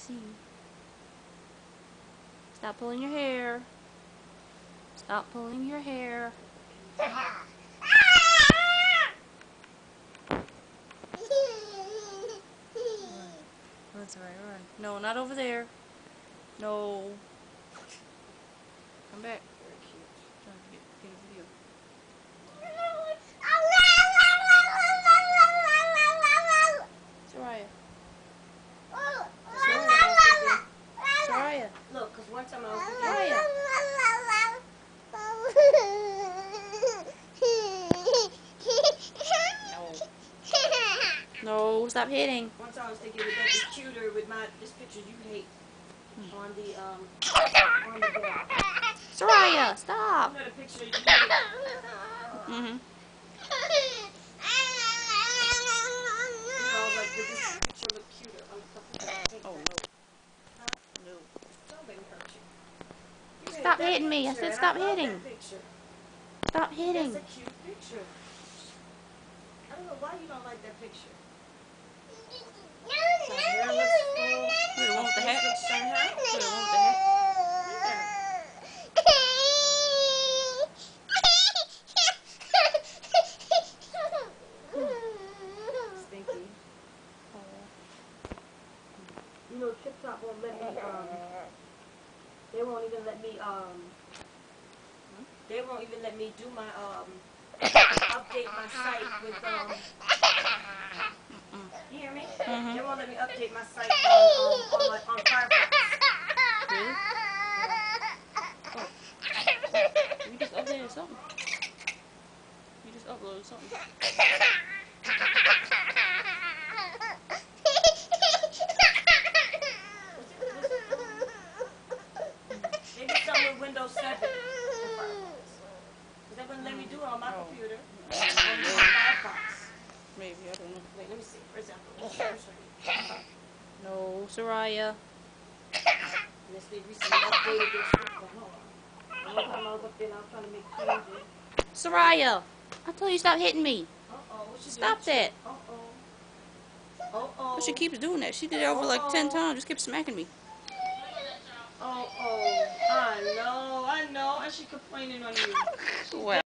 see you. Stop pulling your hair. Stop pulling your hair. That's alright, run. No, not over there. No. Come back. Very cute. Trying to get a video. Soraya. Soraya. Look, because one time I was Soraya. No, stop hitting. One time I was thinking would that be cuter with this picture you hate on the back. Soraya, stop. You know the picture you hate. Mm-hmm. I was like, would this picture look cuter on the cover? Oh no. No. Don't make me hurt you. You Stop hate hitting me. I picture, said and stop I love hitting. that picture. Stop hitting. That's a cute picture. I don't know why you don't like that picture. My hair looks full. The one with the hat? Looks so The happy. one with the hat? Stinky. You know, Tip Top won't let me, they won't even let me, do my, update my site with, you hear me? Mm-hmm. They won't let me update my site on Firefox. Really? Oh. You just updated something. You just uploaded something. Maybe something with Windows 7 on Firefox. Because they wouldn't let me do it on my computer. On Firefox. Maybe, I don't know. Wait, let me see. For example, No, Soraya. unless they recently updated their script. Hold on. One time I was up there and I was trying to make changes. Soraya, I told you stop hitting me. Uh-oh, what you Stop doing? that. Uh-oh. Uh-oh. But she keeps doing that. She did it over like 10 times. Just keeps smacking me. I know, and she complaining on you. Well.